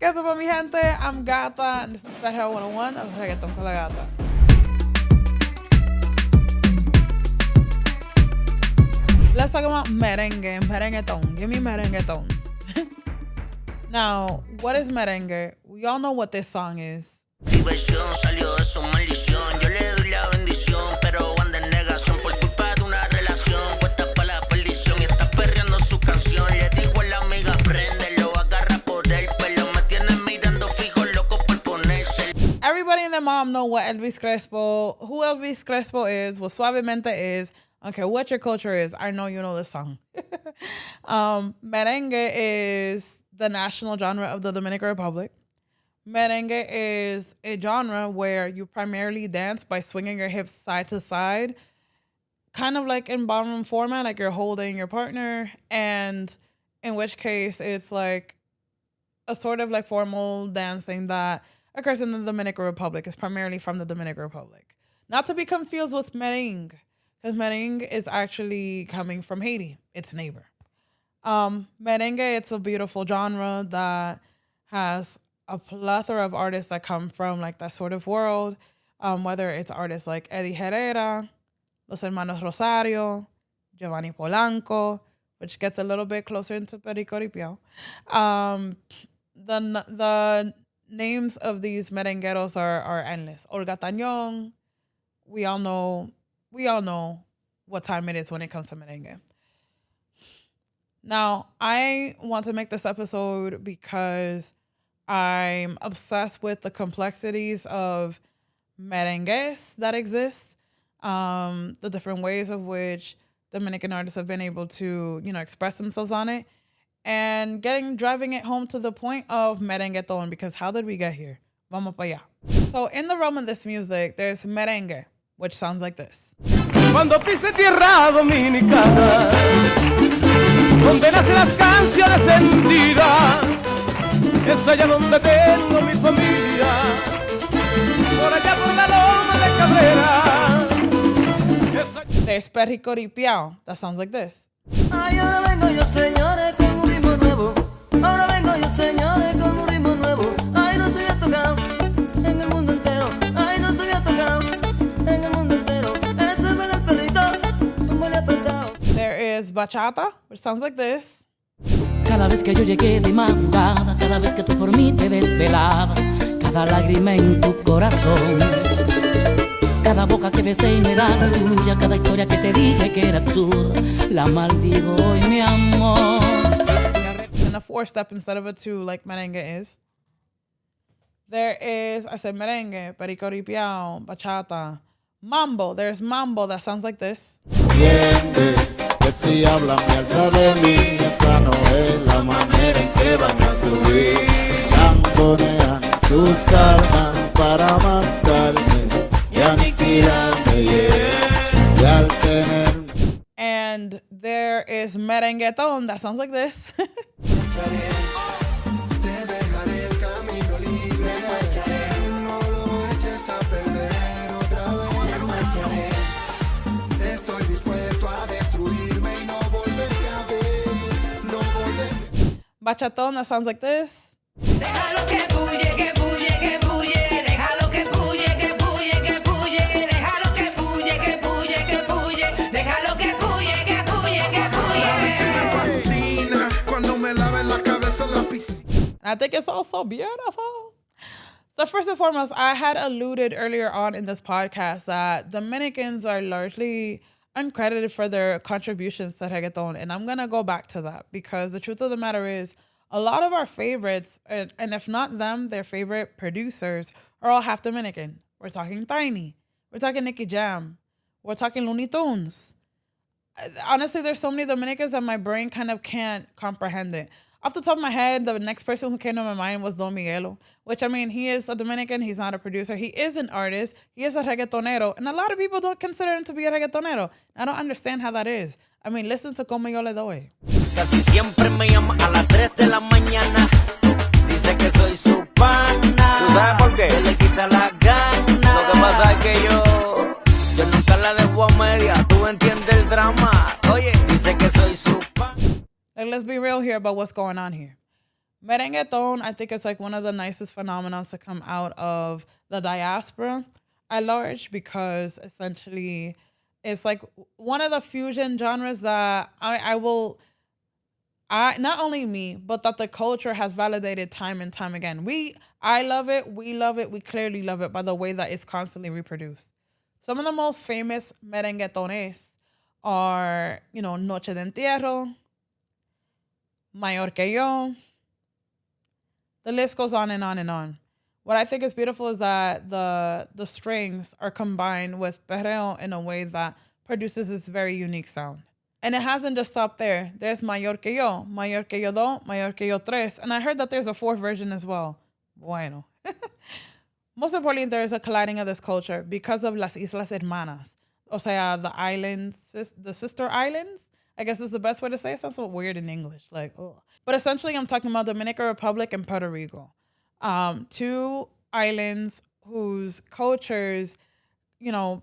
¿Qué pasa, mi gente? I'm Gata, and this is Perreo 101 of Reggaeton con la Gata. Let's talk about merengue, merengueton. Give me merengueton. Now, what is merengue? We all know what this song is. Diversión salió de su maldición. Yo le doy la bendición, pero anda en negación por culpa de una relación. Puesta para la perdición y está perreando su canción. Le dijo a la amiga, préndelo, agarra por el pelo. Me tiene mirando fijo, loco por ponerse. Everybody and their mom know what Elvis Crespo, who Elvis Crespo is, what Suavemente is. I don't care what your culture is. I know you know this song. Merengue is the national genre of the Dominican Republic. Merengue is a genre where you primarily dance by swinging your hips side to side, kind of like in ballroom format, like you're holding your partner, and in which case it's like a sort of like formal dancing that occurs in the Dominican Republic. It's primarily from the Dominican Republic. Not to be confused with merengue, because merengue is actually coming from Haiti, its neighbor. Merengue, it's a beautiful genre that has a plethora of artists that come from like that sort of world, whether it's artists like Eddie Herrera, Los Hermanos Rosario, Giovanni Polanco, which gets a little bit closer into Perico Ripiao. The names of these merengueros are endless. Olga Tañón, we all know what time it is when it comes to merengue. Now, I want to make this episode because I'm obsessed with the complexities of merengues that exist, the different ways of which Dominican artists have been able to, express themselves on it, and driving it home to the point of merengueton, because how did we get here? Vamos para allá. So in the realm of this music, there's merengue, which sounds like this. Cuando pise tierra dominicana, donde nacen las canciones sentidas, es allá donde tengo mi familia, por allá por la loma de Cabrera. There's Perico Ripiao. That sounds like this. Ay, ahora vengo yo, señores, con un ritmo nuevo. Ahora vengo yo, señores, con un ritmo nuevo. Ay, no se había tocado en el mundo entero. Ay, no se había tocado en el mundo entero. Este es el perrito, como le he apretado. There is Bachata, which sounds like this. Cada vez que yo llegué de madrugada, cada vez que tú por mí te desvelabas, cada lágrima en tu corazón, cada boca que besé y no era la tuya, cada historia que te dije que era absurda, la maldigo hoy, mi amor. And a 4-step instead of a 2, like merengue is. There is, I said merengue, Perico Ripiao, Bachata, Mambo. There's Mambo that sounds like this. Que si hablan mierda de mí, esa no es la manera en que van a subir. Camponean sus armas para matarme y aniquilarme, y al tener. And there is Merengueton that sounds like this. Bachaton that sounds like this. Déjalo que puye, que puye, que puye. Déjalo que puye, que puye, que puye. Déjalo que puye, que puye, que puye. Déjalo que puye, que puye, que puye. Me fascina cuando me laven la cabeza en la piscina. I think it's all so beautiful. So first and foremost, I had alluded earlier on in this podcast that Dominicans are largely uncredited for their contributions to reggaeton. And I'm going to go back to that because the truth of the matter is a lot of our favorites, and if not them, their favorite producers are all half Dominican. We're talking Tiny. We're talking Nicky Jam. We're talking Looney Tunes. Honestly, there's so many Dominicans that my brain kind of can't comprehend it. Off the top of my head, the next person who came to my mind was Don Miguelo, which, I mean, he is a Dominican. He's not a producer. He is an artist. He is a reggaetonero. And a lot of people don't consider him to be a reggaetonero. I don't understand how that is. I mean, listen to Como Yo Le Doy. Casi siempre me llama a las 3 de la mañana. Dice que soy su pana. ¿Tú sabes por qué? Que le quita la gana. Lo que pasa es que yo nunca la dejo a media. Tú entiendes el drama. Oye, dice que soy su pana. Like, let's be real here about what's going on here. Merengueton, I think it's like one of the nicest phenomena to come out of the diaspora at large because essentially it's like one of the fusion genres that not only me, but that the culture has validated time and time again. I love it, we clearly love it by the way that it's constantly reproduced. Some of the most famous merenguetones are, Noche de Entierro, Mayor que Yo. The list goes on and on and on. What I think is beautiful is that the strings are combined with Perreo in a way that produces this very unique sound. And it hasn't just stopped there. There's Mayor que Yo do, Mayor que Yo tres. And I heard that there's a fourth version as well. Bueno. Most importantly, there is a colliding of this culture because of las islas hermanas. O sea, the islands, the sister islands. I guess is the best way to say it. Sounds so weird in English. Like, ugh. But essentially, I'm talking about Dominican Republic and Puerto Rico. Two islands whose cultures,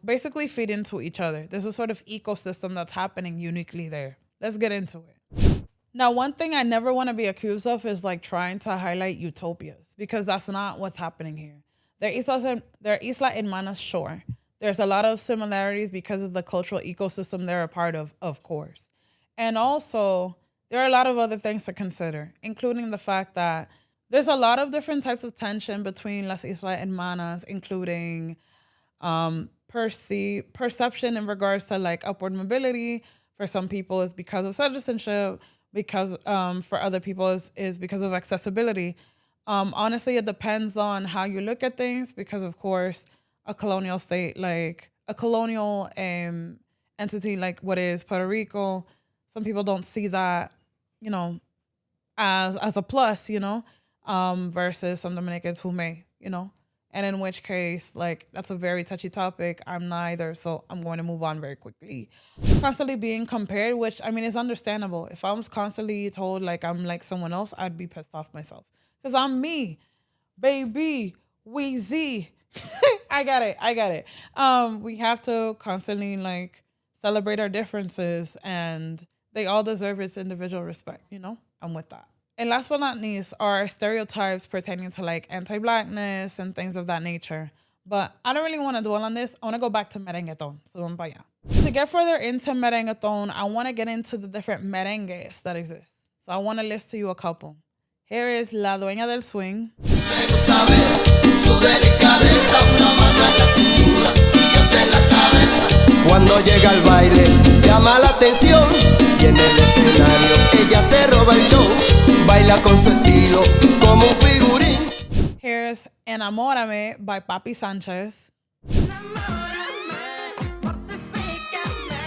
basically feed into each other. There's a sort of ecosystem that's happening uniquely there. Let's get into it. Now, one thing I never want to be accused of is like trying to highlight utopias because that's not what's happening here. They're Isla Hermanas, sure. There's a lot of similarities because of the cultural ecosystem they're a part of course. And also, there are a lot of other things to consider, including the fact that there's a lot of different types of tension between las Islas Hermanas, including perception in regards to like upward mobility. For some people, it's because of citizenship. Because for other people, is because of accessibility. Honestly, it depends on how you look at things. Because of course, a colonial state, like a colonial entity, like what is Puerto Rico, some people don't see that, as a plus, versus some Dominicans who may, and in which case, like, that's a very touchy topic. I'm neither, so I'm going to move on very quickly. Constantly being compared, which, I mean, is understandable. If I was constantly told, like, I'm like someone else, I'd be pissed off myself. Because I'm me, baby, Weezy. I got it. We have to constantly, like, celebrate our differences, and they all deserve its individual respect, I'm with that. And last but not least are stereotypes pertaining to like anti-blackness and things of that nature. But I don't really want to dwell on this. I want to go back to Merengueton. So vamos para allá. To get further into Merengueton, I want to get into the different merengues that exist. So I want to list to you a couple. Here is La Dueña del Swing. Me gusta ver su delicadeza, una mano en la cintura y otra en la cabeza. Cuando llega al baile, llama la atención y en el escenario ella se roba el show. Baila con su estilo como un figurín. Here's Enamórame by Papi Sanchez. Enamórame, mortifícame,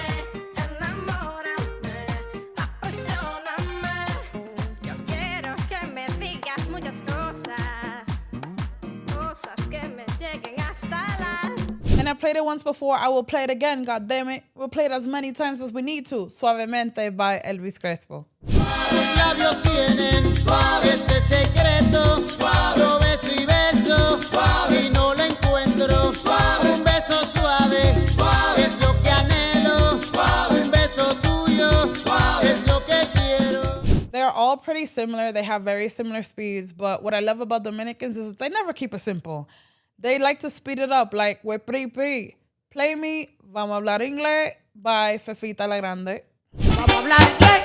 enamórame, apasioname. Yo quiero que me digas muchas cosas, cosas que me lleguen hasta la. And I played it once before. I will play it again. God damn it. We'll play it as many times as we need to. Suavemente by Elvis Crespo. Tus labios tienen suave ese secreto, suave, beso y beso, suave, y no lo encuentro, suave, un beso suave, suave, es lo que anhelo, suave, un beso tuyo, suave, es lo que quiero. They're all pretty similar. They have very similar speeds, but what I love about Dominicans is that they never keep it simple. They like to speed it up, like, we pri. Play me, Vamos a hablar inglés by Fefita La Grande. Vamos a hablar inglés,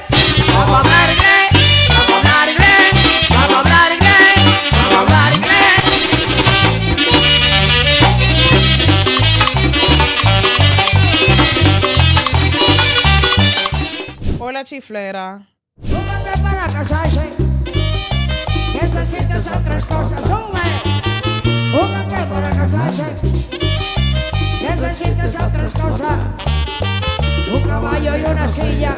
vamos a hablar inglés, vamos a hablar inglés, vamos a hablar inglés, vamos a hablar inglés. Por la chiflera. Súbete para casarse, que se siente esas tres cosas, sube. Súbete para casarse, que se siente esas tres cosas. Un caballo y una silla,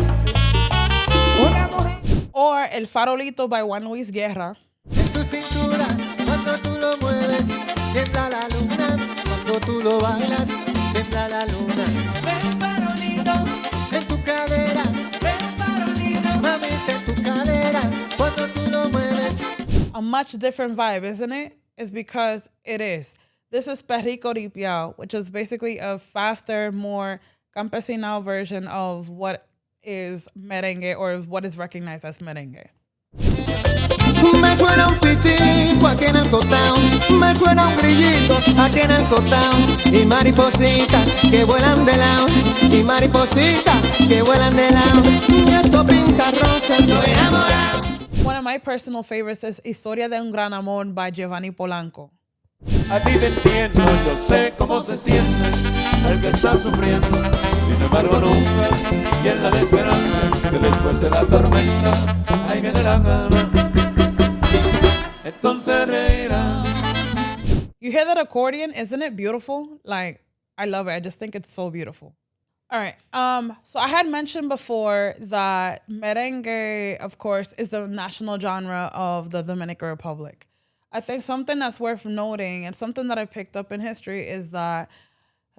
una mujer. Or El Farolito by Juan Luis Guerra. En tu cintura, cuando tú lo mueves, tiembla la luna, cuando tú lo bailas, tiembla la luna. Ven farolito, en tu cadera, ven farolito, mamita en tu cadera, cuando tú lo mueves. A much different vibe, isn't it? It's because it is. This is Perico Ripiao, which is basically a faster, more campesino version of what is merengue or what is recognized as merengue. Me suena un pitico aquí en el cotao, me suena un grillito aquí en el cotao, y maripositas que vuelan de lado, y maripositas que vuelan de lado, y esto pinta rosa, estoy enamorado. One of my personal favorites is Historia de un Gran Amor by Giovanni Polanco. A ti te entiendo, yo sé cómo se siente el que está sufriendo. Sin embargo nunca, llena de esperanza, que después de la tormenta, ahí viene la calma. Entonces reirá. You hear that accordion? Isn't it beautiful? Like, I love it. I just think it's so beautiful. All right. So I had mentioned before that merengue, of course, is the national genre of the Dominican Republic. I think something that's worth noting and something that I picked up in history is that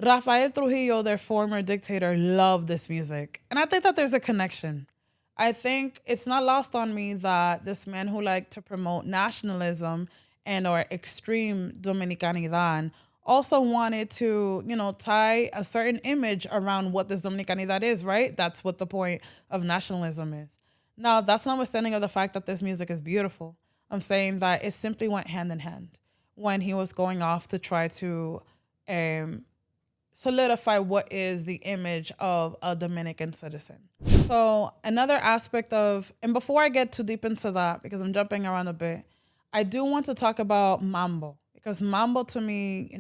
Rafael Trujillo, their former dictator, loved this music. And I think that there's a connection. I think it's not lost on me that this man who liked to promote nationalism and or extreme Dominicanidad also wanted to, tie a certain image around what this Dominicanidad is, right? That's what the point of nationalism is. Now, that's notwithstanding of the fact that this music is beautiful. I'm saying that it simply went hand in hand when he was going off to try to solidify what is the image of a Dominican citizen. So another aspect of, and before I get too deep into that, because I'm jumping around a bit, I do want to talk about Mambo. Because Mambo to me,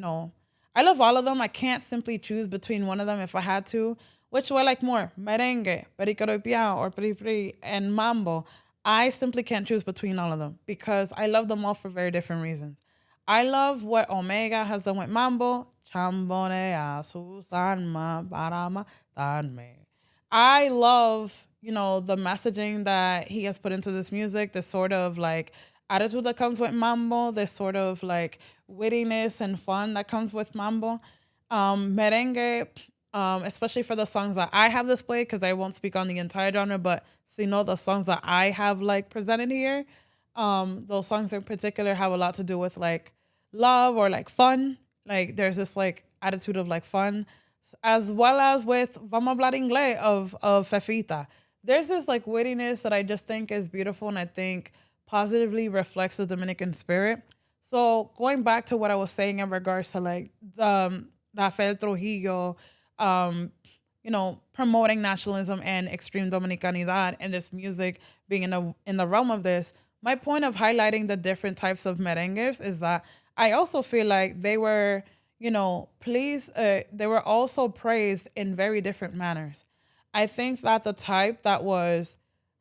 I love all of them. I can't simply choose between one of them if I had to. Which do I like more? Merengue, Perico Ripiao, or Peri and Mambo. I simply can't choose between all of them because I love them all for very different reasons. I love what Omega has done with Mambo. Chambonea, Susanma, Barama, Tanme. I love, the messaging that he has put into this music, this sort of like attitude that comes with Mambo, this sort of like wittiness and fun that comes with Mambo. Merengue, especially for the songs that I have displayed, because I won't speak on the entire genre, but the songs that I have like presented here, those songs in particular have a lot to do with like love or like fun. Like there's this like attitude of like fun, as well as with Vamos a hablar inglés of Fefita. There's this like wittiness that I just think is beautiful and I think positively reflects the Dominican spirit. So going back to what I was saying in regards to like Rafael Trujillo, promoting nationalism and extreme Dominicanidad and this music being in the realm of this, my point of highlighting the different types of merengues is that I also feel like they were, they were also praised in very different manners. I think that the type that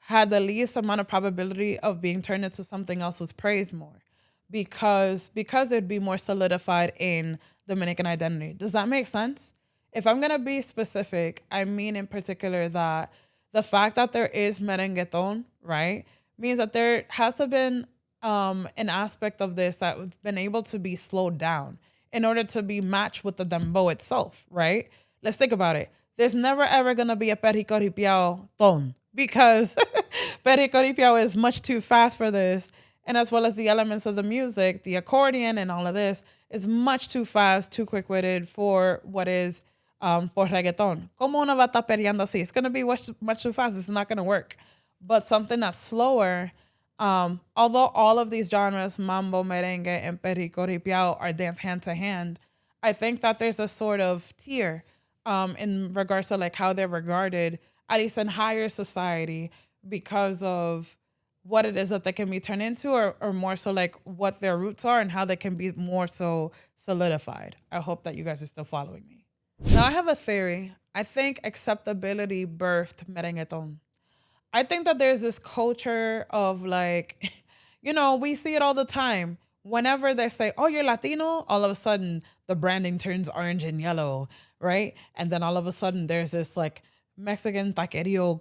had the least amount of probability of being turned into something else was praised more because it'd be more solidified in Dominican identity. Does that make sense? If I'm going to be specific, I mean in particular that the fact that there is Merengueton, right, means that there has to been an aspect of this that's been able to be slowed down in order to be matched with the Dembow itself, right? Let's think about it. There's never ever going to be a Perico Ripiao ton because Perico Ripiao is much too fast for this. And as well as the elements of the music, the accordion and all of this is much too fast, too quick-witted for what is for reggaeton. Como una va a estar perreando así? It's going to be much too fast. It's not going to work. But something that's slower, although all of these genres, mambo, merengue, and perico ripiao, are danced hand to hand, I think that there's a sort of tier in regards to like how they're regarded, at least in higher society, because of what it is that they can be turned into, or more so like what their roots are and how they can be more so solidified. I hope that you guys are still following me. Now I have a theory. I think acceptability birthed Merengueton. I think that there's this culture of like, we see it all the time. Whenever they say, oh, you're Latino, all of a sudden the branding turns orange and yellow, right? And then all of a sudden there's this like Mexican taqueria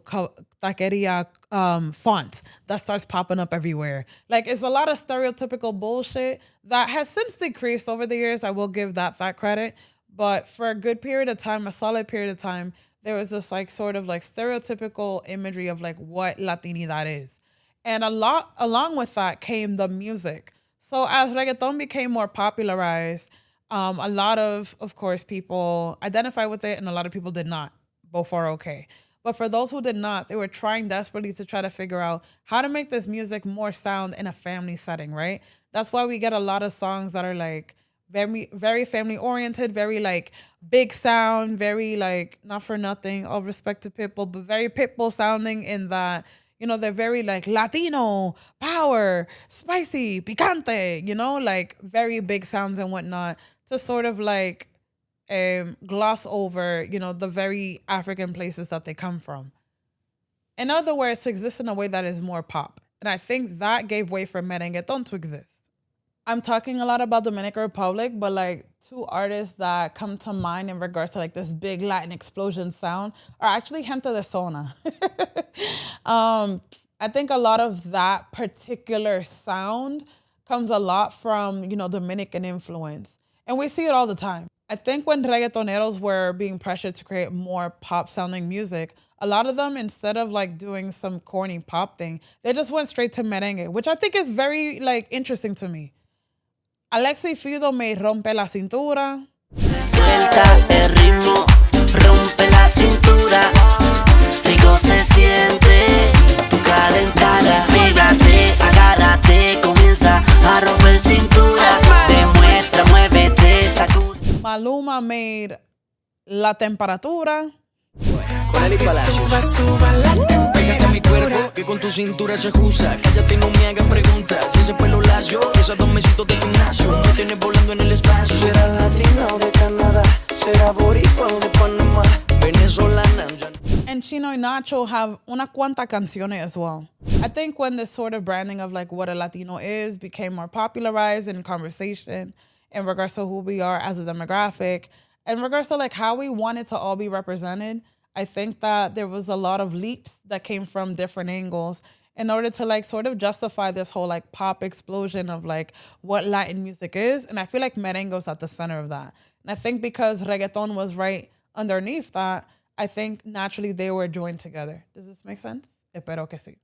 font that starts popping up everywhere. Like it's a lot of stereotypical bullshit that has since decreased over the years. I will give that credit. But for a good period of time, a solid period of time, there was this like sort of like stereotypical imagery of like what Latinidad is. And along with that came the music. So as reggaeton became more popularized, a lot of course, people identify with it and a lot of people did not. Both are okay. But for those who did not, they were trying desperately to try to figure out how to make this music more sound in a family setting, right? That's why we get a lot of songs that are like very, very family oriented, very like big sound, very like not for nothing, all respect to Pitbull, but very Pitbull sounding in that, you know, they're very like Latino, power, spicy, picante, you know, like very big sounds and whatnot to sort of like gloss over, you know, the very African places that they come from. In other words, to exist in a way that is more pop. And I think that gave way for Merengueton to exist. I'm talking a lot about Dominican Republic, but like two artists that come to mind in regards to like this big Latin explosion sound are actually Gente de Zona. I think a lot of that particular sound comes a lot from, you know, Dominican influence. And we see it all the time. I think when reggaetoneros were being pressured to create more pop sounding music, a lot of them, instead of like doing some corny pop thing, they just went straight to merengue, which I think is very like interesting to me. Alexi Fido made Rompe la Cintura. Suelta el ritmo, rompe la cintura, rico se siente tu calentada. Pégate, agárrate, comienza a romper cintura, demuestra, muévete, sacude. Maluma made La Temperatura. Con él y Palacios. Pégate a mi cuerpo, que con tu cintura se ajusta. Cállate, no me hagan preguntas. Si ese pelo lacio, esos dos mesitos de gimnasio, me tienes volando en el espacio. Será latina o de Canadá, será boricua o de Panamá, venezolana. And Chino y Nacho have una cuanta canciones as well. I think when this sort of branding of like what a Latino is became more popularized in conversation in regards to who we are as a demographic, in regards to like how we wanted to all be represented, I think that there was a lot of leaps that came from different angles in order to like sort of justify this whole like pop explosion of like what Latin music is. And I feel like merengue was at the center of that. And I think because reggaeton was right underneath that, I think naturally they were joined together. Does this make sense? Espero que sí.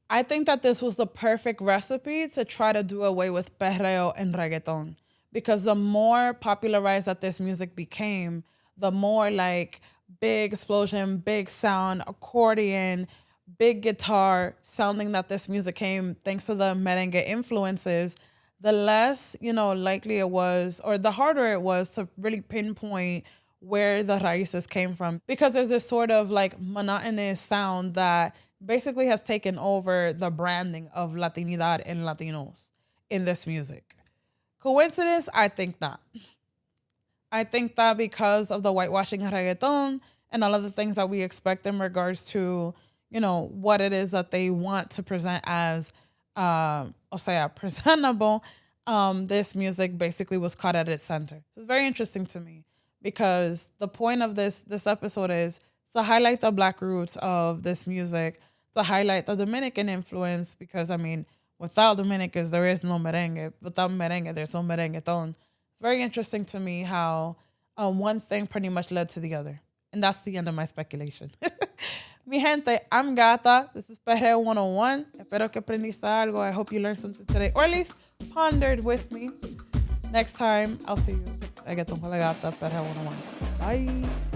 I think that this was the perfect recipe to try to do away with perreo and reggaeton. Because the more popularized that this music became, the more like big explosion, big sound, accordion, big guitar sounding that this music came thanks to the merengue influences, the less, you know, likely it was, or the harder it was to really pinpoint where the raíces came from. Because there's this sort of like monotonous sound that basically has taken over the branding of Latinidad and Latinos in this music. Coincidence? I think not. I think that because of the whitewashing of reggaeton and all of the things that we expect in regards to, you know, what it is that they want to present as, presentable, this music basically was caught at its center. So it's very interesting to me because the point of this episode is to highlight the Black roots of this music, to highlight the Dominican influence, because, I mean, without Dominicans, there is no merengue. Without merengue, there's no merengueton. It's very interesting to me how one thing pretty much led to the other. And that's the end of my speculation. Mi gente, I'm Gata. This is Perreo 101. Espero que aprendiste algo. I hope you learned something today, or at least pondered with me. Next time, I'll see you. Reggaeton con la Gata, Perreo 101. Bye.